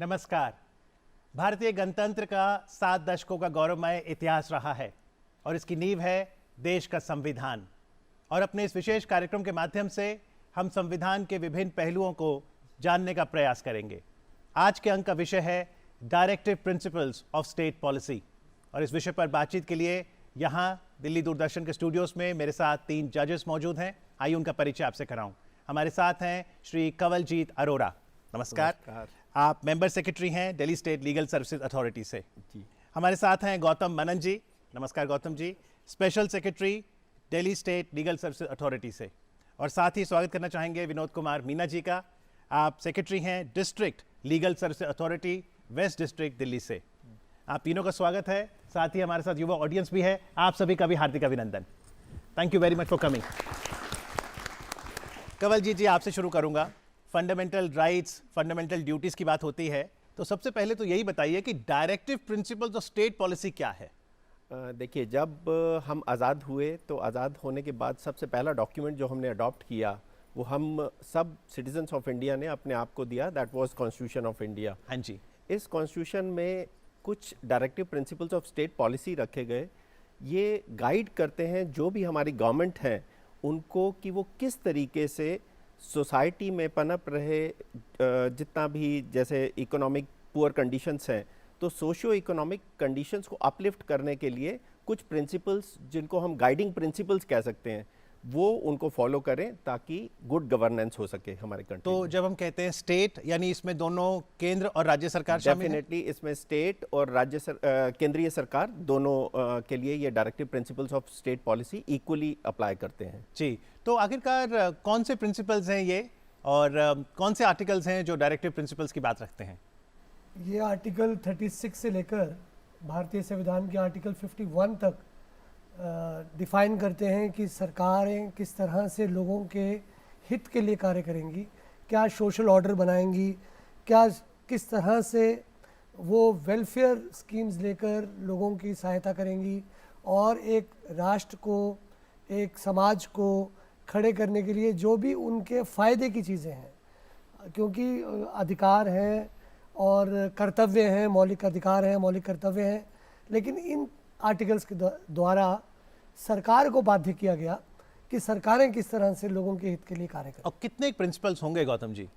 नमस्कार। भारतीय गणतंत्र का 7 दशकों का गौरवमय इतिहास रहा है और इसकी नींव है देश का संविधान। और अपने इस विशेष कार्यक्रम के माध्यम से हम संविधान के विभिन्न पहलुओं को जानने का प्रयास करेंगे। आज के अंक का विषय है directive principles of state policy. और इस विषय पर बातचीत के लिए यहाँ दिल्ली दूरदर्शन के स्टूडियोज में मेरे साथ 3 जजेस मौजूद हैं। आइए उनका परिचय आपसे कराऊं। हमारे साथ हैं श्री कंवलजीत अरोड़ा। नमस्कार। आप मेंबर सेक्रेटरी हैं Delhi state legal services authority से जी। हमारे साथ हैं गौतम मनन जी। नमस्कार Gautam ji, special secretary Delhi state legal services authority से। और साथ ही स्वागत करना चाहेंगे विनोद कुमार मीना जी का। आप सेक्रेटरी हैं district legal services authority waste district Delhi से। आप तीनों का स्वागत है। साथ ही हमारे साथ युवा ऑडियंस भी है, आप सभी का भी हार्दिक अभिनंदन। Thank you very much for coming. Kanwaljit ji, आपसे शुरू करूंगा। फंडामेंटल राइट्स, फंडामेंटल ड्यूटीज की बात होती है तो सबसे पहले तो यही बताइए कि directive principles of state policy क्या है? देखिए, जब हम आज़ाद हुए तो आज़ाद होने के बाद सबसे पहला डॉक्यूमेंट जो हमने अडॉप्ट किया वो हम सब सिटीजन्स ऑफ इंडिया ने अपने आप को दिया, that was constitution of India. हाँ जी। इस कॉन्स्टिट्यूशन में कुछ directive principles of state policy रखे गए। ये गाइड करते हैं जो भी हमारी गवर्नमेंट है उनको कि वो किस तरीके से सोसाइटी में पनप रहे, जितना भी जैसे इकोनॉमिक पुअर कंडीशंस हैं तो सोशियो इकोनॉमिक कंडीशंस को अपलिफ्ट करने के लिए कुछ प्रिंसिपल्स जिनको हम गाइडिंग प्रिंसिपल्स कह सकते हैं वो उनको फॉलो करें ताकि गुड गवर्नेंस हो सके हमारे कंट्री। तो जब हम कहते हैं स्टेट, यानी इसमें दोनों केंद्र और राज्य सरकार शामिल है? डेफिनेटली इसमें स्टेट और केंद्रीय सरकार दोनों के लिए ये directive principles of state policy equally apply करते हैं जी। तो आखिरकार कौन से प्रिंसिपल्स हैं ये और कौन से आर्टिकल्स हैं जो डायरेक्टिव प्रिंसिपल्स की बात रखते हैं? ये आर्टिकल 36 से लेकर भारतीय संविधान के आर्टिकल 51 तक डिफाइन करते हैं कि सरकारें किस तरह से लोगों के हित के लिए कार्य करेंगी, क्या सोशल ऑर्डर बनाएंगी, क्या किस तरह से वो वेलफेयर स्कीम्स लेकर लोगों की सहायता करेंगी और एक राष्ट्र को, एक समाज को खड़े करने के लिए जो भी उनके फ़ायदे की चीज़ें हैं, क्योंकि अधिकार हैं और कर्तव्य हैं, मौलिक अधिकार हैं, मौलिक कर्तव्य हैं, लेकिन इन आर्टिकल्स के द्वारा सरकार को बाध्य किया गया कि सरकारें किस तरह से लोगों के हित के लिए कार्य करें। और कितने प्रिंसिपल्स होंगे गौतम जी?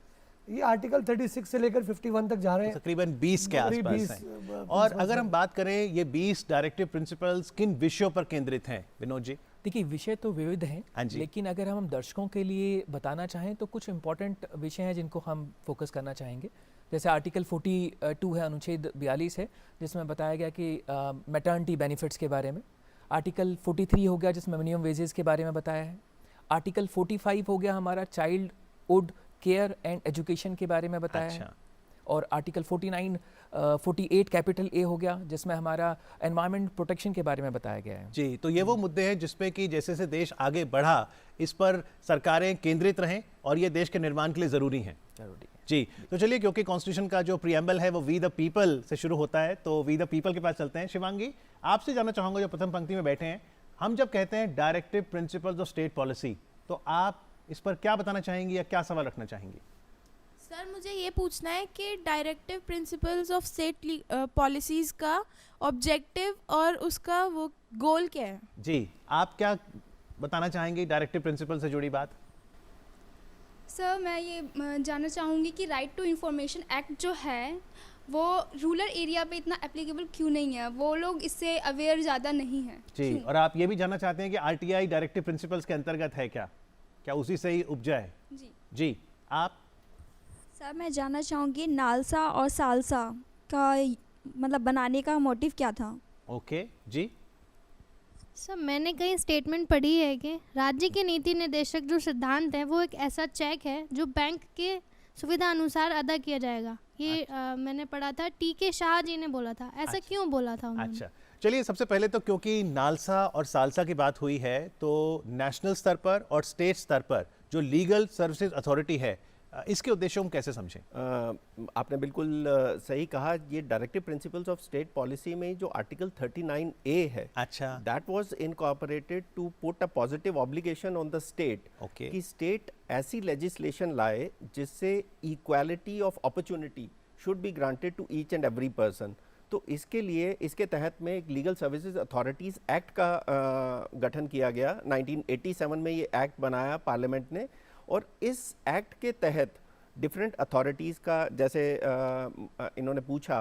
ये आर्टिकल 36 से लेकर 51 तक जा रहे हैं, तकरीबन 20 के आसपास हैं। और अगर हम बात करें ये 20 डायरेक्टिव प्रिंसिपल्स किन विषयों पर केंद्रित हैं विनोद जी? देखिए, विषय तो विविध हैं, लेकिन अगर हम दर्शकों के लिए बताना चाहें तो कुछ इंपॉर्टेंट विषय हैं जिनको हम फोकस करना चाहेंगे। जैसे आर्टिकल 42 है, अनुच्छेद 42 है, जिसमें बताया गया कि मैटर्निटी बेनिफिट्स के बारे में। आर्टिकल 43 हो गया जिसमें मिनिमम वेजेस के बारे में बताया है। आर्टिकल 45 हो गया हमारा चाइल्डहुड केयर एंड एजुकेशन के बारे में बताया है। और आर्टिकल 48 कैपिटल ए हो गया जिसमें हमारा एनवायरनमेंट प्रोटेक्शन के बारे में बताया गया है जी। तो ये वो मुद्दे हैं जिसपे कि जैसे से देश आगे बढ़ा इस पर सरकारें केंद्रित रहें और ये देश के निर्माण के लिए ज़रूरी हैं। जी। तो चलिए, क्योंकि कॉन्स्टिट्यूशन का जो प्रीएम्बल है वो वी द पीपल से शुरू होता है तो वी द पीपल के पास चलते हैं। शिवांगी, आपसे जानना चाहूँगा, जो प्रथम पंक्ति में बैठे हैं, हम जब कहते हैं directive principles of state policy तो आप इस पर क्या बताना चाहेंगी या क्या सवाल रखना चाहेंगी? सर, मुझे ये पूछना है कि directive principles of state policies का ऑब्जेक्टिव और उसका वो गोल क्या है? जी, आप क्या बताना चाहेंगी डायरेक्टिव प्रिंसिपल से जुड़ी बात? सर, मैं ये जानना चाहूँगी कि राइट टू इंफॉर्मेशन एक्ट जो है वो रूरल एरिया पे इतना एप्लीकेबल क्यों नहीं है, वो लोग इससे अवेयर ज़्यादा नहीं हैं जी। और आप ये भी जानना चाहते हैं कि आरटीआई डायरेक्टिव प्रिंसिपल्स के अंतर्गत है क्या उसी से ही उपजा है? जी। आप? सर, मैं जानना चाहूँगी नालसा और सालसा का मतलब बनाने का मोटिव क्या था? ओके जी। सर, मैंने कहीं स्टेटमेंट पढ़ी है कि राज्य के नीति निर्देशक जो सिद्धांत है वो एक ऐसा चेक है जो बैंक के सुविधा अनुसार अदा किया जाएगा। ये मैंने पढ़ा था, टी.के. शाह जी ने बोला था। ऐसा क्यों बोला था उन्होंने? अच्छा, चलिए, सबसे पहले तो क्योंकि नालसा और सालसा की बात हुई है तो नेशनल स्तर पर और स्टेट स्तर पर जो लीगल सर्विसेज अथॉरिटी है इसके उद्देश्यों को कैसे समझें? आपने बिल्कुल सही कहा। ये directive principles of state policy में जो आर्टिकल 39A है, अच्छा, that was incorporated to put a positive obligation on the state कि स्टेट ऐसी लेजिस्लेशन लाए जिससे equality of opportunity should be granted to each and every person. तो इसके लिए इसके तहत में एक लीगल सर्विसेज अथॉरिटीज़ एक्ट का गठन किया गया। 1987 में ये एक्ट बनाया पार्लियामेंट ने, और इस एक्ट के तहत डिफरेंट अथॉरिटीज़ का, जैसे इन्होंने पूछा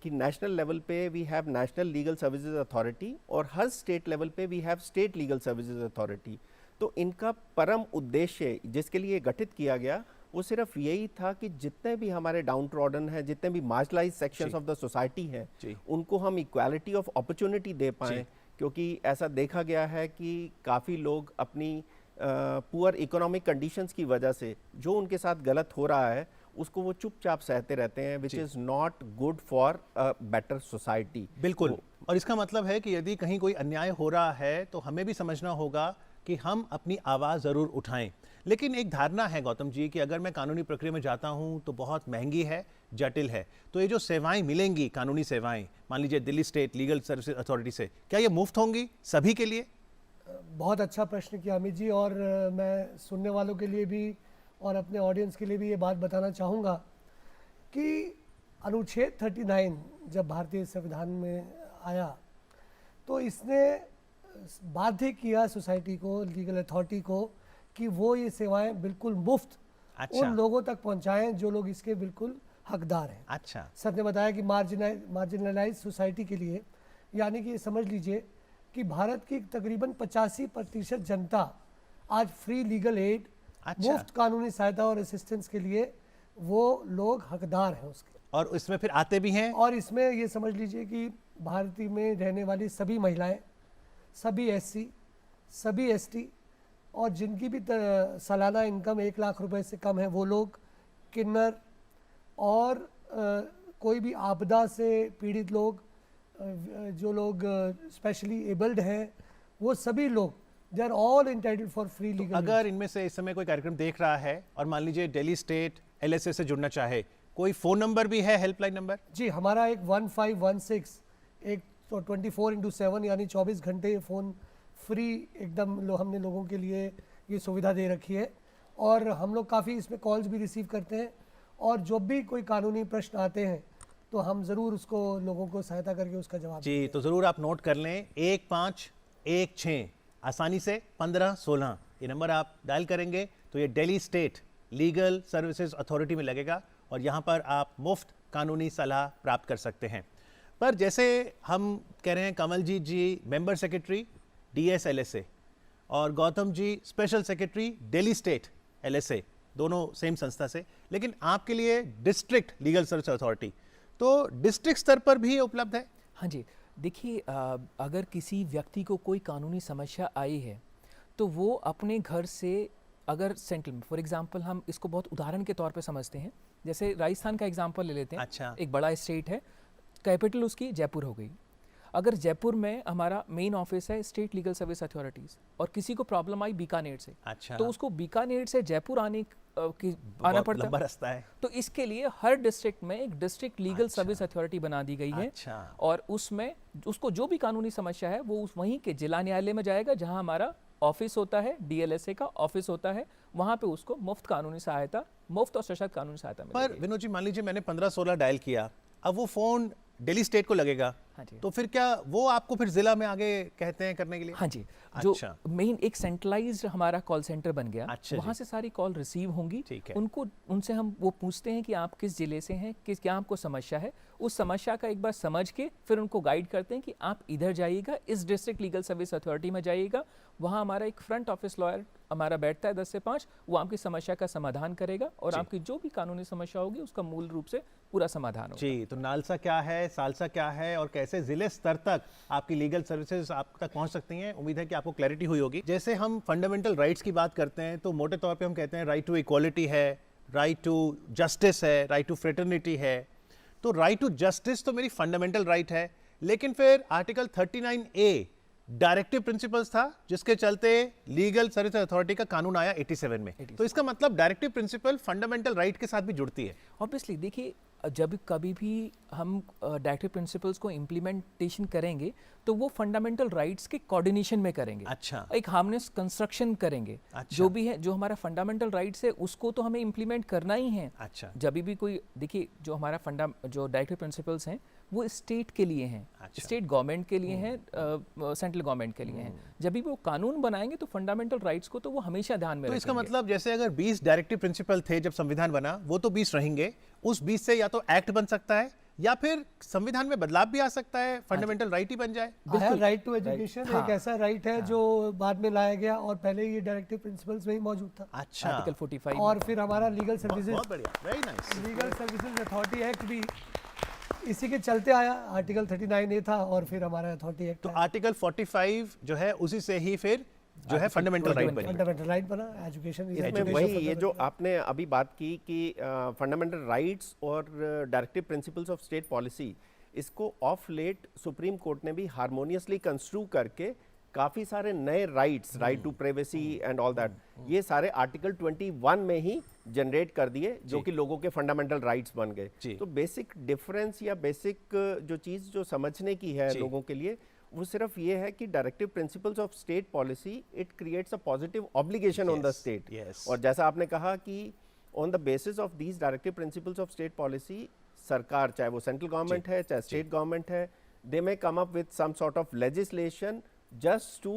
कि नेशनल लेवल पे we have national legal services authority और हर स्टेट लेवल पे we have state legal services authority. तो इनका परम उद्देश्य जिसके लिए गठित किया गया वो सिर्फ यही था कि जितने भी हमारे डाउन ट्रॉडन हैं, जितने भी marginalise sections of the society हैं, उनको हम इक्वालिटी ऑफ अपॉर्चुनिटी दे पाएँ, क्योंकि ऐसा देखा गया है कि काफ़ी लोग अपनी पुअर इकोनॉमिक कंडीशंस की वजह से जो उनके साथ गलत हो रहा है उसको वो चुपचाप सहते रहते हैं, which is not good for a better society. बिल्कुल, और इसका मतलब है कि यदि कहीं कोई अन्याय हो रहा है तो हमें भी समझना होगा कि हम अपनी आवाज़ ज़रूर उठाएं। लेकिन एक धारणा है गौतम जी कि अगर मैं कानूनी प्रक्रिया में जाता हूं तो बहुत महंगी है, जटिल है, तो ये जो सेवाएं मिलेंगी, कानूनी सेवाएं, मान लीजिए Delhi state legal services authority से, क्या ये मुफ्त होंगी सभी के लिए? बहुत अच्छा प्रश्न किया अमित जी, और मैं सुनने वालों के लिए भी और अपने ऑडियंस के लिए भी ये बात बताना चाहूँगा कि अनुच्छेद 39 जब भारतीय संविधान में आया तो इसने बाध्य किया सोसाइटी को, लीगल अथॉरिटी को, कि वो ये सेवाएं बिल्कुल मुफ्त उन लोगों तक पहुंचाएं जो लोग इसके बिल्कुल हकदार हैं। अच्छा, सर ने बताया कि मार्जिनलाइज सोसाइटी के लिए, यानी कि समझ लीजिए कि भारत की तकरीबन 85% जनता आज फ्री लीगल एड, मुफ्त कानूनी सहायता और असिस्टेंस के लिए वो लोग हकदार हैं उसके, और इसमें फिर आते भी हैं। और इसमें ये समझ लीजिए कि भारत में रहने वाली सभी महिलाएं, सभी SC, सभी ST और जिनकी भी सालाना इनकम 1 लाख रुपए से कम है वो लोग, किन्नर और कोई भी आपदा से पीड़ित लोग, जो लोग स्पेशली एबल्ड हैं, वो सभी लोग, they are all entitled for free legal. अगर इनमें से इस समय कोई कार्यक्रम देख रहा है और मान लीजिए दिल्ली स्टेट LSA से जुड़ना चाहे, कोई फ़ोन नंबर भी है, हेल्पलाइन नंबर? जी, हमारा एक 1516, एक तो 24/7 यानी 24 घंटे फ़ोन फ्री एकदम हमने लोगों के लिए ये सुविधा दे रखी है, और हम लोग काफ़ी इसमें कॉल्स भी रिसीव करते हैं, और जब भी कोई कानूनी प्रश्न आते हैं तो हम ज़रूर उसको लोगों को सहायता करके उसका जवाब जी, तो ज़रूर आप नोट कर लें, 1516, आसानी से 1516 ये नंबर आप डायल करेंगे तो ये Delhi state legal services authority में लगेगा, और यहाँ पर आप मुफ्त कानूनी सलाह प्राप्त कर सकते हैं। पर जैसे हम कह रहे हैं, Kamal ji member secretary DS LSA और Gautam ji special secretary Delhi state LSA, दोनों सेम संस्था से, लेकिन आपके लिए डिस्ट्रिक्ट लीगल सर्विस अथॉरिटी, तो डिस्ट्रिक्ट स्तर पर भी उपलब्ध है? हाँ जी, देखिए अगर किसी व्यक्ति को कोई कानूनी समस्या आई है तो वो अपने घर से, अगर सेंट्रल में, फॉर एग्जांपल हम इसको बहुत उदाहरण के तौर पे समझते हैं, जैसे राजस्थान का एग्जांपल ले लेते हैं। अच्छा, एक बड़ा स्टेट है, कैपिटल उसकी जयपुर हो गई। अगर जयपुर में हमारा मेन ऑफिस है स्टेट लीगल सर्विस अथॉरिटीज़, और किसी को प्रॉब्लम आई बीकानेर से, अच्छा, तो उसको बीकानेर से जयपुर आना पड़ता लंबा रास्ता है। तो इसके लिए हर डिस्ट्रिक्ट में एक डिस्ट्रिक्ट लीगल सर्विस अथॉरिटी बना दी गई है। अच्छा, और उसमें उसको जो भी कानूनी समस्या है वो वहीं के जिला न्यायालय में जाएगा जहां हमारा ऑफिस होता है, DLSA का ऑफिस होता है, वहां पे उसको मुफ्त कानूनी सहायता, मुफ्त और सशक्त कानूनी सहायता मिलेगी। पर विनोद जी, मान लीजिए मैंने 1516 डायल किया, अब वो फ़ोन दिल्ली स्टेट को लगेगा, हाँ जी, तो फिर क्या वो आपको फिर जिला में आगे कहते हैं करने के लिए? हाँ जी, जो मेन एक सेंट्रलाइज्ड हमारा कॉल सेंटर बन गया, अच्छा, वहाँ से सारी कॉल रिसीव होंगी। ठीक है, उनसे हम वो पूछते हैं कि आप किस जिले से हैं, क्या आपको समस्या है, उस समस्या का एक बार समझ के फिर उनको गाइड करते हैं कि आप इधर जाइएगा, इस डिस्ट्रिक्ट लीगल सर्विस अथॉरिटी में जाइएगा, वहाँ हमारा एक फ्रंट ऑफिस लॉयर हमारा बैठता है 10 से 5, वो आपकी समस्या का समाधान करेगा और आपकी जो भी कानूनी समस्या होगी उसका मूल रूप से पूरा समाधान होगा। जी, तो नालसा क्या है, सालसा क्या है, और कैसे जिले स्तर तक आपकी लीगल सर्विसेज आप तक पहुंच सकती हैं, उम्मीद है कि आपको क्लैरिटी हुई होगी। जैसे हम फंडामेंटल राइट्स की बात करते हैं तो मोटे तौर पे हम कहते हैं राइट टू इक्वालिटी है, राइट टू जस्टिस है, राइट टू फ्रेटर्निटी है। तो राइट टू जस्टिस तो मेरी फंडामेंटल राइट है, लेकिन फिर आर्टिकल 39A डायरेक्टिव प्रिंसिपल्स था जिसके चलते लीगल सर्विस अथॉरिटी का कानून आया 87 में। तो इसका मतलब डायरेक्टिव प्रिंसिपल फंडामेंटल राइट के साथ भी जुड़ती है। ऑब्वियसली देखिए, जब कभी भी हम डायरेक्टिव प्रिंसिपल्स को इम्प्लीमेंटेशन करेंगे तो वो फंडामेंटल राइट्स के कोऑर्डिनेशन में करेंगे। अच्छा। एक हार्मोनियस कंस्ट्रक्शन करेंगे। अच्छा। जो भी है, जो हमारा फंडामेंटल राइट्स है उसको तो हमें इम्प्लीमेंट करना ही है। अच्छा। जब भी कोई देखिए, जो हमारा जो डायरेक्टिव प्रिंसिपल्स हैं वो स्टेट के लिए हैं। अच्छा। स्टेट गवर्नमेंट के लिए हैं, सेंट्रल गवर्नमेंट के लिए हैं। जब भी वो कानून बनाएंगे तो फंडामेंटल राइट्स को तो वो हमेशा ध्यान में तो इसका रखेंगे। मतलब जैसे अगर 20 डायरेक्टिव प्रिंसिपल थे जब संविधान बना, वो तो 20 रहेंगे। उस 20 से या तो एक्ट बन सकता है या फिर संविधान में बदलाव भी आ सकता है, फंडामेंटल राइट ही बन जाए। राइट टू एजुकेशन हाँ। एक ऐसा राइट है जो बाद में लाया गया और पहले ये डायरेक्टिव प्रिंसिपल्स में ही मौजूद था। अच्छा। आर्टिकल 45 और फिर हमारा लीगल सर्विसेज, बहुत बढ़िया, very nice. Legal services authority act भी इसी के चलते आया। आर्टिकल 39A था और फिर हमारा अथॉरिटी एक्ट। तो आर्टिकल 45 जो है उसी से ही फिर जो है फंडामेंटल राइट बनी। फंडामेंटल राइट बना, एजुकेशन। इसमें वही ये जो आपने अभी बात की कि फंडामेंटल राइट्स और directive principles of state policy, इसको ऑफ लेट सुप्रीम कोर्ट ने भी हार्मोनियसली कंस्ट्रू करके काफ़ी सारे नए rights, right to privacy and all that, ये सारे आर्टिकल 21 में ही जनरेट कर दिए, जो कि लोगों के फंडामेंटल राइट्स बन गए। तो बेसिक डिफरेंस या बेसिक जो चीज़ जो समझने की है लोगों के लिए, वो सिर्फ ये है कि directive principles of state policy it creates a positive obligation on the state. और जैसा आपने कहा कि on the basis of these directive principles of state policy, सरकार चाहे वो सेंट्रल गवर्नमेंट है चाहे स्टेट गवर्नमेंट है, they may come up with some sort of legislation just to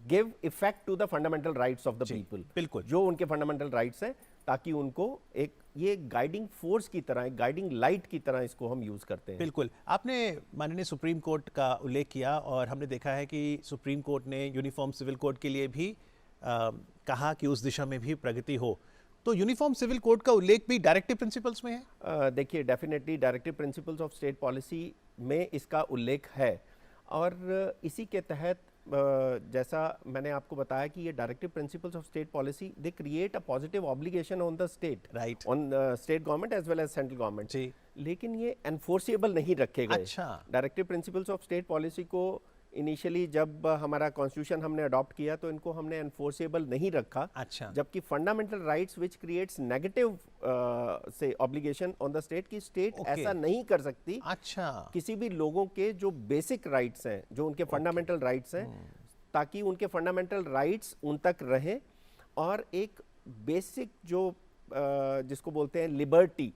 give effect to the fundamental rights of the people। बिल्कुल। जो उनके fundamental rights हैं, ताकि उनको एक ये गाइडिंग फोर्स की तरह, एक गाइडिंग लाइट की तरह इसको हम यूज करते हैं। बिल्कुल। आपने माननीय सुप्रीम कोर्ट का उल्लेख किया और हमने देखा है कि सुप्रीम कोर्ट ने यूनिफॉर्म सिविल कोड के लिए भी कहा कि उस दिशा में भी प्रगति हो। तो यूनिफॉर्म सिविल कोड का उल्लेख भी डायरेक्टिव प्रिंसिपल्स में है? देखिए, definitely directive principles of state policy में इसका उल्लेख है और इसी के तहत जैसा मैंने आपको बताया कि ये directive principles of state policy, they create a positive obligation on the state, right, on state government as well as central government. जी। लेकिन ये एनफोर्सेबल नहीं रखे गए। अच्छा। Directive principles of state policy को इनिशियली जब हमारा कॉन्स्टिट्यूशन हमने अडॉप्ट किया तो इनको हमने एनफोर्सेबल नहीं रखा। अच्छा। जबकि fundamental rights which creates negative से ऑब्लिगेशन ऑन द स्टेट की स्टेट ऐसा नहीं कर सकती। अच्छा। किसी भी लोगों के जो बेसिक राइट्स हैं, जो उनके फंडामेंटल राइट्स हैं, ताकि उनके फंडामेंटल राइट्स उन तक रहें और एक बेसिक जो जिसको बोलते हैं liberty,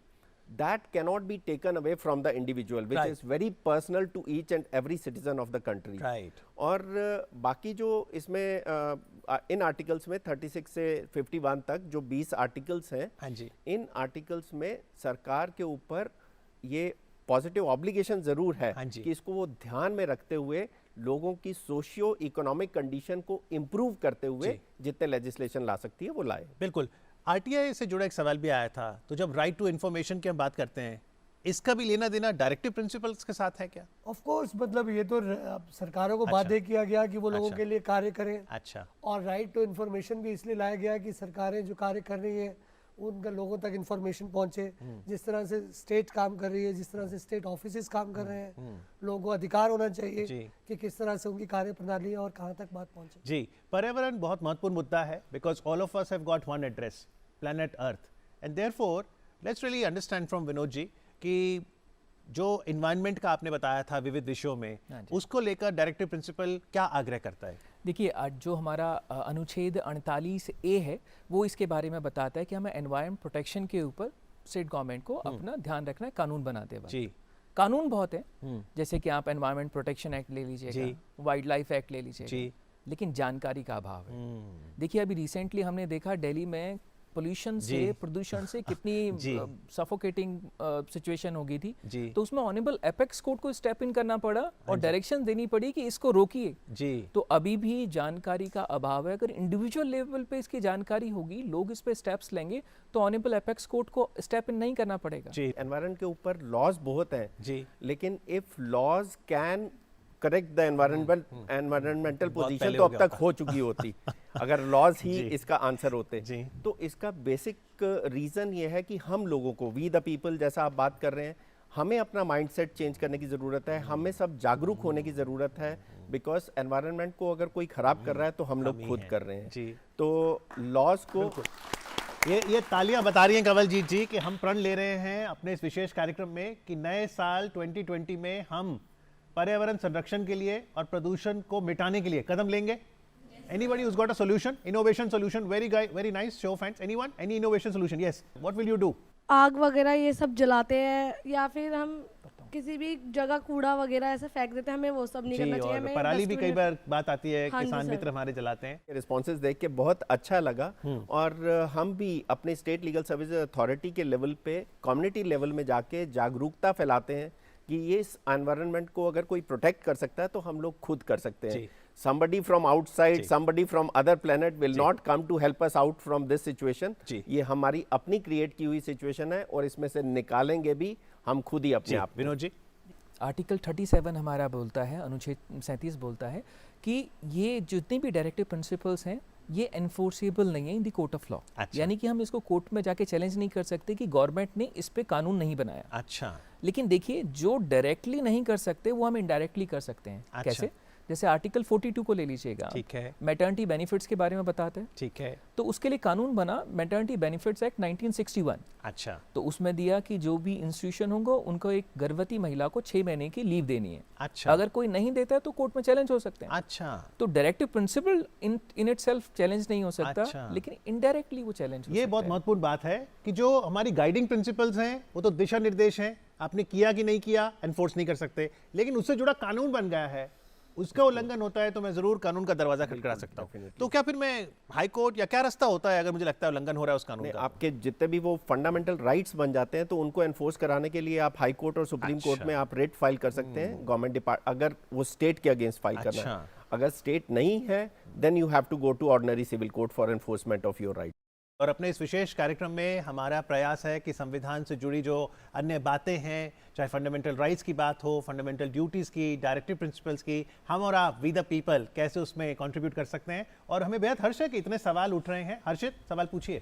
that cannot be taken away from the individual, which is very personal to each and every citizen of the country। Right। और बाकी जो इसमें इन आर्टिकल्स में 36 से 51 तक जो 20 आर्टिकल्स हैं, हाँ जी, इन आर्टिकल्स में सरकार के ऊपर ये पॉजिटिव ऑब्लिगेशन जरूर है कि इसको वो ध्यान में रखते हुए लोगों की सोशियो इकोनॉमिक कंडीशन को इम्प्रूव करते हुए जितने लेजिस्लेशन ला सकती है वो लाए। बिल्कुल। आरटीआई से जुड़ा एक सवाल भी आया था, तो जब राइट टू इन्फॉर्मेशन की हम बात करते हैं, इसका भी लेना देना डायरेक्टिव प्रिंसिपल्स के साथ है क्या? ऑफ कोर्स, मतलब ये तो सरकारों को बाध्य किया गया कि वो लोगों के लिए कार्य करें। अच्छा। और राइट टू इन्फॉर्मेशन भी इसलिए लाया गया कि सरकारें जो कार्य कर रही हैं उनका लोगों तक इन्फॉर्मेशन पहुंचे। जिस तरह से स्टेट काम कर रही है, जिस तरह से स्टेट ऑफिसेज काम कर रहे हैं, लोगों को अधिकार होना चाहिए कि किस तरह से उनकी कार्य प्रणाली है और कहां तक बात पहुंचे। जी, पर्यावरण बहुत महत्वपूर्ण मुद्दा है, because all of us have got one address, planet Earth, and therefore let's really understand from Vinod ji कि जो इन्वायरमेंट का आपने बताया था विविध विषयों में, उसको लेकर डायरेक्टिव प्रिंसिपल क्या आग्रह करता है? देखिए, जो हमारा अनुच्छेद 48A है वो इसके बारे में बताता है कि हमें एनवायरमेंट प्रोटेक्शन के ऊपर स्टेट गवर्नमेंट को अपना ध्यान रखना है कानून बनाते वक्त। जी। कानून बहुत है, जैसे कि आप एनवायरमेंट प्रोटेक्शन एक्ट ले लीजिएगा, वाइल्ड लाइफ एक्ट ले लीजिएगा, लेकिन जानकारी का अभाव है। देखिए, अभी रिसेंटली हमने देखा दिल्ली में पोल्यूशन से, प्रदूषण से कितनी सफोकेटिंग सिचुएशन हो गई थी, तो उसमें ऑनरेबल एपेक्स कोर्ट को स्टेप इन करना पड़ा और डायरेक्शन देनी पड़ी कि इसको रोकिए। जी। तो अभी भी जानकारी का अभाव है। अगर इंडिविजुअल लेवल पे इसकी जानकारी होगी, लोग इस पे स्टेप्स लेंगे, तो ऑनरेबल एपेक्स कोर्ट को स्टेप इन नहीं करना पड़ेगा। जी। एनवायरनमेंट के ऊपर लॉज बहुत हैं जी, लेकिन if laws can correct the environmental position तो अब तक हो चुकी होती अगर लॉज ही इसका आंसर होते। तो इसका बेसिक रीजन ये है कि हम लोगों को, वी द पीपल जैसा आप बात कर रहे हैं, हमें अपना माइंडसेट चेंज करने की ज़रूरत है, हमें सब जागरूक होने की ज़रूरत है। बिकॉज एनवायरनमेंट को अगर कोई ख़राब कर रहा है तो हम लोग खुद कर रहे हैं। तो लॉज को ये तालियां बता रही हैं कंवलजीत जी कि हम प्रण ले रहे हैं अपने इस विशेष कार्यक्रम में कि नए साल 2020 में हम पर्यावरण संरक्षण के लिए और प्रदूषण को मिटाने के लिए कदम लेंगे. Anybody who's got a solution, innovation solution, very nice, show of hands. Anyone? Any innovation solution? Yes. What will you do? आग वगैरह ये सब जलाते हैं या फिर हम किसी भी जगह कूड़ा वगैरह ऐसे फेंक देते हैं, हमें वो सब नहीं करना चाहिए. हमें पराली भी कई बार बात आती है, हाँ जी किसान सर. मित्र हमारे जलाते हैं. रिस्पॉन्सेज देख के बहुत अच्छा लगा और हम भी अपने स्टेट लीगल सर्विस अथॉरिटी के लेवल पे कम्युनिटी लेवल में जाके जागरूकता फैलाते हैं कि ये इस एनवायरनमेंट को अगर कोई प्रोटेक्ट कर सकता है तो हम लोग खुद कर सकते हैं. somebody from outside, somebody from other planet will not come to help us out from this situation. ये हमारी अपनी क्रिएट की हुई सिचुएशन है और इसमें से निकालेंगे भी हम खुद ही अपने आप. विनोद जी, आर्टिकल 37 हमारा बोलता है, अनुच्छेद 37 बोलता है कि ये जितनी भी डायरेक्टिव प्रिंसिपल्स हैं ये एनफोर्सेबल नहीं है in the court of law. यानी कि हम इसको कोर्ट में जाके चैलेंज नहीं कर सकते कि गवर्नमेंट ने इस पे कानून नहीं बनाया. अच्छा. लेकिन देखिए, जो डायरेक्टली नहीं कर सकते वो हम इनडायरेक्टली कर सकते हैं. कैसे? जैसे आर्टिकल 42 को ले लीजिएगा. ठीक है. मैटर्निटी बेनिफिट्स के बारे में बताते हैं. ठीक है. तो उसके लिए कानून बना मैटर्निटी बेनिफिट्स एक्ट 1961. अच्छा. तो उसमें दिया कि जो भी इंस्टीट्यूशन होंगे उनको एक गर्भवती महिला को 6 महीने की लीव देनी है. अच्छा. अगर कोई नहीं देता है तो कोर्ट में चैलेंज हो सकते हैं. अच्छा. तो directive principle in itself challenge नहीं हो सकता. अच्छा. लेकिन इनडायरेक्टली वो चैलेंज हो ये सकता बहुत है. महत्वपूर्ण बात है कि जो हमारी गाइडिंग प्रिंसिपल्स हैं वो तो दिशा निर्देश हैं, आपने किया कि नहीं किया एनफोर्स नहीं कर सकते, लेकिन उससे जुड़ा कानून बन गया है, उसका उल्लंघन होता है तो मैं जरूर कानून का दरवाजा खटखटा सकता हूँ. तो क्या फिर मैं हाई कोर्ट या क्या रास्ता होता है अगर मुझे लगता है उल्लंघन हो रहा है उस कानून का? आपके जितने भी वो फंडामेंटल राइट्स बन जाते हैं तो उनको एनफोर्स कराने के लिए आप हाई कोर्ट और सुप्रीम कोर्ट में आप रेट फाइल कर सकते हैं गवर्नमेंट डिपार्टमेंट, अगर वो स्टेट के अगेंस्ट फाइल करना है. अगर स्टेट नहीं है then you have to go to ordinary civil court for enforcement of your right. और अपने इस विशेष कार्यक्रम में हमारा प्रयास है कि संविधान से जुड़ी जो अन्य बातें हैं, चाहे फंडामेंटल राइट्स की बात हो, फंडामेंटल ड्यूटीज़ की, डायरेक्टिव प्रिंसिपल्स की, हम और आप वी द पीपल कैसे उसमें कंट्रीब्यूट कर सकते हैं. और हमें बेहद हर्ष है कि इतने सवाल उठ रहे हैं. हर्षित, सवाल पूछिए.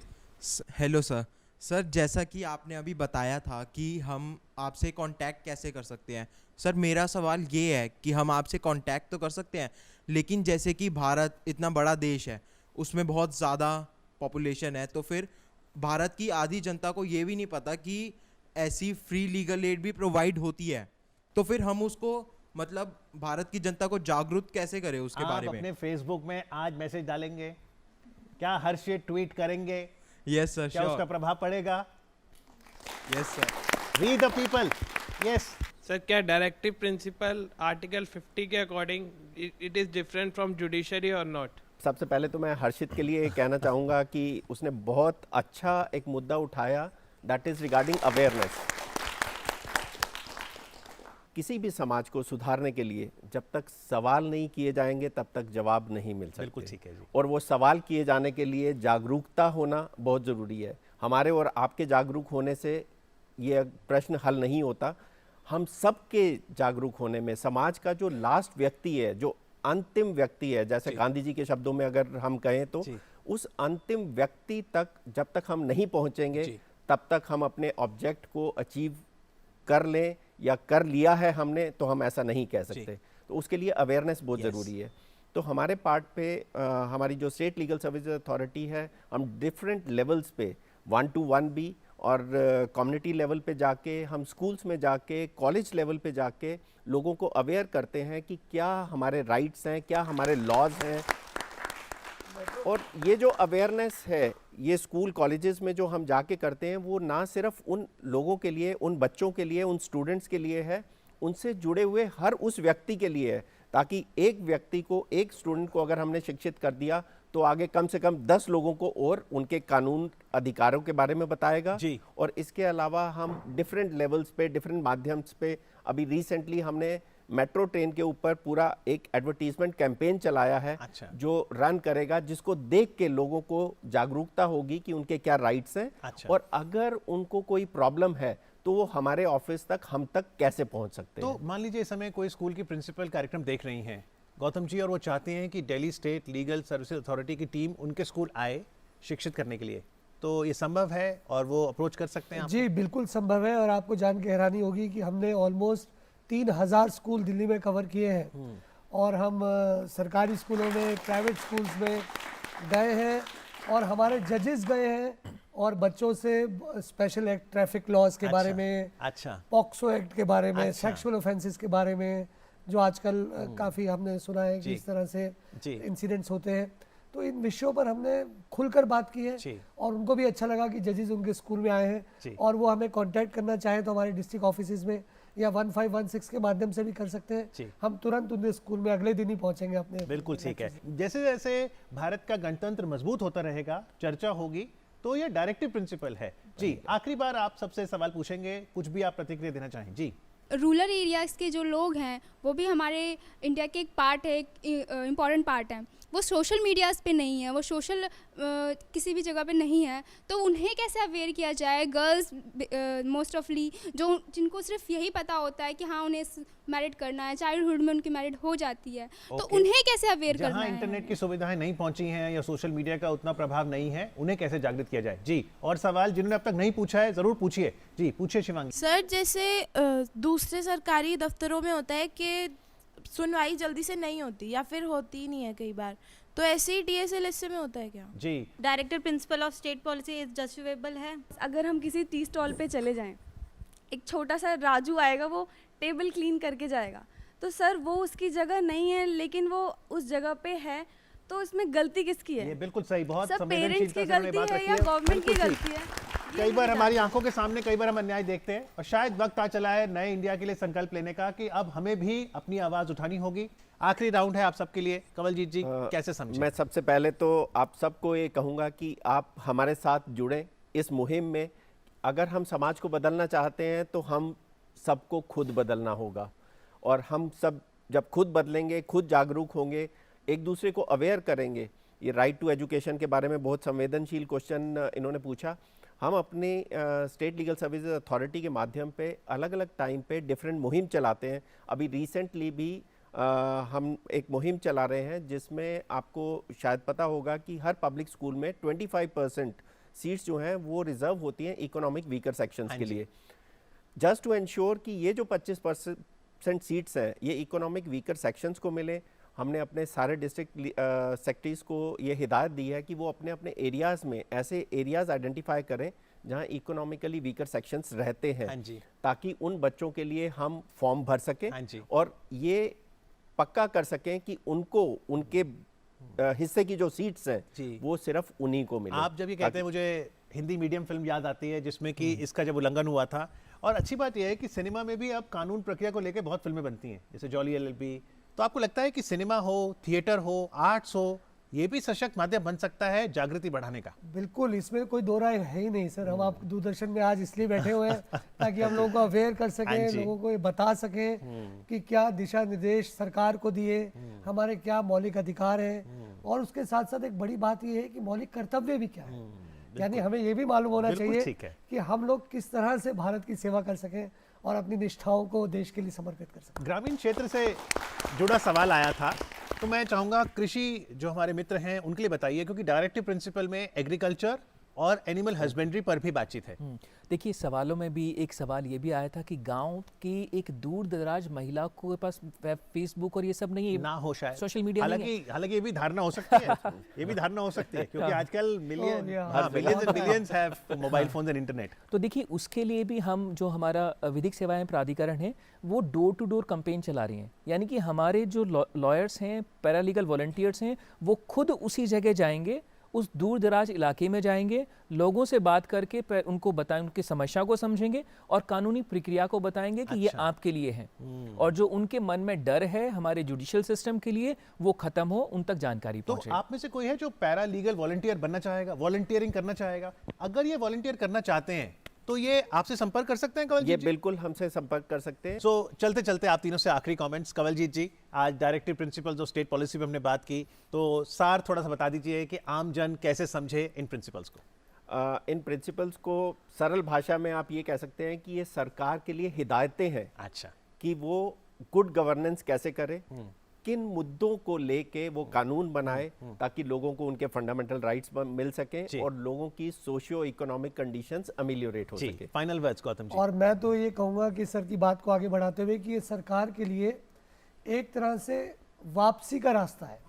Hello sir. सर, जैसा कि आपने अभी बताया था कि हम आपसे कांटेक्ट कैसे कर सकते हैं, सर मेरा सवाल ये है कि हम आपसे कांटेक्ट तो कर सकते हैं, लेकिन जैसे कि भारत इतना बड़ा देश है, उसमें बहुत ज़्यादा पॉपुलेशन है, तो फिर भारत की आधी जनता को ये भी नहीं पता कि ऐसी फ्री लीगल एड भी प्रोवाइड होती है. तो फिर हम उसको मतलब भारत की जनता को जागरूक कैसे करें उसके बारे में? अपने फेसबुक में आज मैसेज डालेंगे क्या? हर्षित ट्वीट करेंगे? Yes sir. क्या उसका प्रभाव पड़ेगा? Yes sir. We the people. Yes sir, क्या डायरेक्टिव प्रिंसिपल आर्टिकल 50 के according it is different from judiciary और नॉट? सबसे पहले तो मैं हर्षित के लिए कहना चाहूँगा कि उसने बहुत अच्छा एक मुद्दा उठाया, दैट इज़ रिगार्डिंग अवेयरनेस. किसी भी समाज को सुधारने के लिए जब तक सवाल नहीं किए जाएंगे तब तक जवाब नहीं मिल सकते. बिल्कुल ठीक है जी. और वो सवाल किए जाने के लिए जागरूकता होना बहुत ज़रूरी है. हमारे और आपके जागरूक होने से ये प्रश्न हल नहीं होता. हम सबके जागरूक होने में समाज का जो लास्ट व्यक्ति है, जो अंतिम व्यक्ति है, जैसे गांधी जी के शब्दों में अगर हम कहें तो उस अंतिम व्यक्ति तक जब तक हम नहीं पहुंचेंगे तब तक हम अपने ऑब्जेक्ट को अचीव कर लें या कर लिया है हमने तो हम ऐसा नहीं कह सकते. तो उसके लिए अवेयरनेस बहुत ज़रूरी है. तो हमारे पार्ट पे हमारी जो स्टेट लीगल सर्विस अथॉरिटी है, हम डिफरेंट लेवल्स पे 1 to 1 भी और कम्युनिटी लेवल पे जाके, हम स्कूल्स में जाके, कॉलेज लेवल पे जाके लोगों को अवेयर करते हैं कि क्या हमारे राइट्स हैं, क्या हमारे लॉज हैं. और ये जो अवेयरनेस है, ये स्कूल कॉलेजेस में जो हम जाके करते हैं, वो ना सिर्फ उन लोगों के लिए, उन बच्चों के लिए, उन स्टूडेंट्स के लिए है, उनसे जुड़े हुए हर उस व्यक्ति के लिए है. ताकि एक व्यक्ति को, एक स्टूडेंट को अगर हमने शिक्षित कर दिया तो आगे कम से कम 10 लोगों को और उनके कानून अधिकारों के बारे में बताएगा जी. और इसके अलावा हम डिफरेंट लेवल्स पे, डिफरेंट माध्यम्स पे, अभी रिसेंटली हमने मेट्रो ट्रेन के ऊपर पूरा एक एडवर्टीजमेंट कैंपेन चलाया है. अच्छा. जो रन करेगा, जिसको देख के लोगों को जागरूकता होगी कि उनके क्या राइट्स हैं. अच्छा. और अगर उनको कोई प्रॉब्लम है तो वो हमारे ऑफिस तक, हम तक कैसे पहुंच सकते हैं. तो मान लीजिए इस समय कोई स्कूल की प्रिंसिपल कार्यक्रम देख रही हैं गौतम जी, और वो चाहते हैं कि Delhi state legal services authority की टीम उनके स्कूल आए शिक्षित करने के लिए, तो ये संभव है और वो अप्रोच कर सकते हैं? जी बिल्कुल संभव है. और आपको जान के हैरानी होगी कि हमने ऑलमोस्ट 3000 स्कूल दिल्ली में कवर किए हैं. और हम सरकारी स्कूलों में, प्राइवेट स्कूल्स में गए हैं और हमारे जजेस गए हैं और बच्चों से स्पेशल एक्ट ट्रैफिक लॉज के बारे में, अच्छा, पॉक्सो एक्ट के बारे में, अच्छा, सेक्सुअल ऑफेंसेस के बारे में, जो आजकल काफ़ी हमने सुना है कि इस तरह से इंसिडेंट्स होते हैं। तो इन विषयों पर हमने खुलकर बात की है और उनको भी अच्छा लगा कि जजेस उनके स्कूल में आए हैं और वो हमें कांटेक्ट करना चाहें तो हमारे डिस्ट्रिक्ट ऑफिसेज में या 1516 के माध्यम से भी कर सकते हैं। हम तुरंत उनके स्कूल में अगले दिन ही पहुंचेंगे अपने। बिल्कुल ठीक है। जैसे जैसे भारत का गणतंत्र मजबूत होता रहेगा, चर्चा होगी, तो ये डायरेक्टिव प्रिंसिपल है। जी, आखिरी बार आप सबसे सवाल पूछेंगे, कुछ भी आप प्रतिक्रिया देना चाहें। जी, रूरल एरियाज़ के जो लोग हैं वो भी हमारे इंडिया के एक पार्ट है, एक इम्पॉर्टेंट पार्ट है। वो सोशल मीडियाज़ पे नहीं है, वो सोशल किसी भी जगह पे नहीं है, तो उन्हें कैसे अवेयर किया जाए? गर्ल्स मोस्ट ऑफली जो जिनको सिर्फ यही पता होता है कि हाँ उन्हें मैरिड करना है, चाइल्डहुड में उनकी मैरिड हो जाती है, तो उन्हें कैसे अवेयर करना है? इंटरनेट की सुविधाएं नहीं पहुंची हैं या सोशल मीडिया का उतना प्रभाव नहीं है, उन्हें कैसे जागृत किया जाए? जी, और सवाल जिन्होंने अब तक नहीं पूछा है जरूर पूछिए। जी, पूछिए शिवांगी। सर, जैसे दूसरे सरकारी दफ्तरों में होता है कि सुनवाई जल्दी से नहीं होती या फिर होती ही नहीं है कई बार, तो ऐसे ही DSLSA में होता है क्या? जी, director principle of state policy is justifiable है। अगर हम किसी टी स्टॉल पे चले जाएं, एक छोटा सा राजू आएगा, वो टेबल क्लीन करके जाएगा, तो सर वो उसकी जगह नहीं है लेकिन वो उस जगह पे है, तो इसमें गलती किसकी है? ये बिल्कुल सही, बहुत सब पेरेंट्स की गलती है या गवर्नमेंट की गलती है? कई बार हमारी आंखों के सामने कई बार हम अन्याय देखते हैं और शायद वक्त आ चला है नए इंडिया के लिए संकल्प लेने का कि अब हमें भी अपनी आवाज उठानी होगी। आखिरी राउंड है आप सबके लिए। कंवलजीत जी, कैसे समझे? मैं सबसे पहले तो आप सबको ये कहूँगा कि आप हमारे साथ जुड़ें इस मुहिम में। अगर हम समाज को बदलना चाहते हैं तो हम सबको खुद बदलना होगा, और हम सब जब खुद बदलेंगे, खुद जागरूक होंगे, एक दूसरे को अवेयर करेंगे। ये राइट टू एजुकेशन के बारे में बहुत संवेदनशील क्वेश्चन इन्होंने पूछा। हम अपने स्टेट लीगल सर्विसेज अथॉरिटी के माध्यम पे अलग अलग टाइम पे डिफरेंट मुहिम चलाते हैं। अभी रिसेंटली भी हम एक मुहिम चला रहे हैं जिसमें आपको शायद पता होगा कि हर पब्लिक स्कूल में 25% सीट्स जो हैं वो रिजर्व होती हैं इकोनॉमिक वीकर सेक्शंस के लिए, जस्ट टू एंश्योर कि ये जो 25% सीट्स हैं ये इकोनॉमिक वीकर सेक्शंस को मिले। हमने अपने सारे डिस्ट्रिक्ट सेक्रेटरीज को ये हिदायत दी है कि वो अपने अपने एरियाज़ में ऐसे एरियाज़ आइडेंटिफाई करें जहां इकोनॉमिकली वीकर सेक्शंस रहते हैं, ताकि उन बच्चों के लिए हम फॉर्म भर सकें और ये पक्का कर सकें कि उनको उनके हिस्से की जो सीट्स हैं वो सिर्फ उन्हीं को मिले। आप जब ये कहते हैं मुझे हिंदी मीडियम फिल्म याद आती है जिसमें कि इसका जब उल्लंघन हुआ था। और अच्छी बात यह है कि सिनेमा में भी अब कानून प्रक्रिया को लेकर बहुत फिल्में बनती हैं, जैसे जॉली LLB। तो आपको लगता है कि सिनेमा हो, थिएटर हो, आर्ट्स हो, ये भी सशक्त माध्यम बन सकता है जागृति बढ़ाने का? बिल्कुल, इसमें कोई दो राय है ही नहीं सर। हम आप दूरदर्शन में आज इसलिए बैठे हुए हैं ताकि हम लोगों को अवेयर कर सकें, लोगों को ये बता सकें कि क्या दिशा निर्देश सरकार को दिए, हमारे क्या मौलिक अधिकार हैं, और उसके साथ साथ एक बड़ी बात ये है कि मौलिक कर्तव्य भी क्या है। यानी हमें ये भी मालूम होना चाहिए कि हम लोग किस तरह से भारत की सेवा कर सकें और अपनी निष्ठाओं को देश के लिए समर्पित कर सकें। ग्रामीण क्षेत्र से जुड़ा सवाल आया था, तो मैं चाहूँगा कृषि जो हमारे मित्र हैं उनके लिए बताइए, क्योंकि डायरेक्टिव प्रिंसिपल में एग्रीकल्चर और एनिमल हस्बेंड्री पर भी बातचीत है। देखिए, सवालों में भी एक सवाल ये भी आया था कि गांव की एक दूर दराज महिला को पास फेसबुक और ये सब नहीं ना हो, शायद सोशल मीडिया हालांकि ये भी धारणा हो सकती है ये भी धारणा हो सकती है क्योंकि आजकल millions have mobile phones and internet. तो देखिए, उसके लिए भी हम जो हमारा विधिक सेवाएं प्राधिकरण है वो डोर टू डोर कैंपेन चला रही हैं। यानी कि हमारे जो लॉयर्स हैं, पैरालीगल वॉलंटियर्स हैं, वो खुद उसी जगह जाएंगे, उस दूर दराज इलाके में जाएंगे, लोगों से बात करके उनको बताएं, उनकी समस्या को समझेंगे और कानूनी प्रक्रिया को बताएंगे कि ये आपके लिए है, और जो उनके मन में डर है हमारे जुडिशियल सिस्टम के लिए वो खत्म हो, उन तक जानकारी पहुंचे। तो आप में से कोई है जो पैरा लीगल वॉलंटियर बनना चाहेगा, वॉलंटियरिंग करना चाहेगा? अगर ये वॉलंटियर करना चाहते हैं तो ये आपसे संपर्क कर सकते हैं कंवलजीत जी? जी बिल्कुल हमसे संपर्क कर सकते हैं। सो चलते चलते आप तीनों से आखिरी कमेंट्स। कंवलजीत जी, आज directive principles of state policy पे हमने बात की, तो सार थोड़ा सा बता दीजिए कि आम जन कैसे समझे इन प्रिंसिपल्स को? इन प्रिंसिपल्स को सरल भाषा में आप ये कह सकते हैं कि ये सरकार के लिए हिदायतें हैं। अच्छा, कि वो गुड गवर्नेंस कैसे करे, किन मुद्दों को लेके वो कानून बनाए ताकि लोगों को उनके फंडामेंटल राइट्स मिल सके और लोगों की सोशियो इकोनॉमिक कंडीशंस अमेलियोरेट हो सके। Final words Gautam ji. और मैं तो ये कहूँगा कि सर की बात को आगे बढ़ाते हुए कि ये सरकार के लिए एक तरह से वापसी का रास्ता है।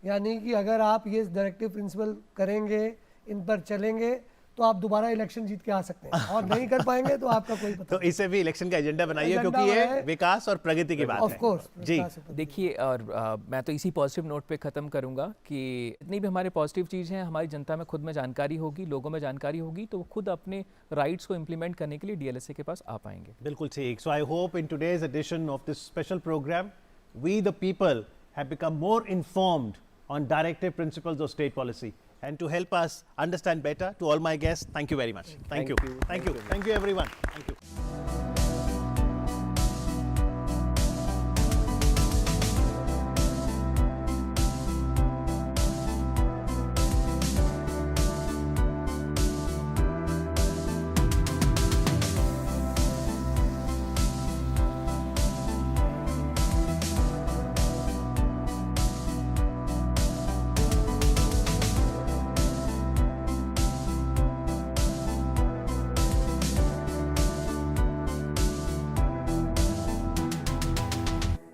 यानी कि अगर आप ये डायरेक्टिव प्रिंसिपल करेंगे, इन पर चलेंगे, तो आप दोबारा इलेक्शन जीत के आ सकते हैं, और नहीं कर पाएंगे तो आपका कोई पता तो इसे भी इलेक्शन का एजेंडा बनाइए, एजेंडा क्योंकि ये बनाए। विकास और प्रगति की बात ऑफ है। कोर्स जी देखिए, और मैं तो इसी पॉजिटिव नोट पे ख़त्म करूंगा कि जितनी भी हमारे पॉजिटिव चीज़ हैं, हमारी जनता में खुद में जानकारी होगी, लोगों में जानकारी होगी, तो वो खुद अपने राइट्स को इम्प्लीमेंट करने के लिए डीएलएसए के पास आ पाएंगे। बिल्कुल ठीक। So I hope in today's edition of this special programme we the people have become more informed on directive principles of state policy. And to help us understand better, to all my guests, thank you very much. Thank you. Thank you everyone. Thank you.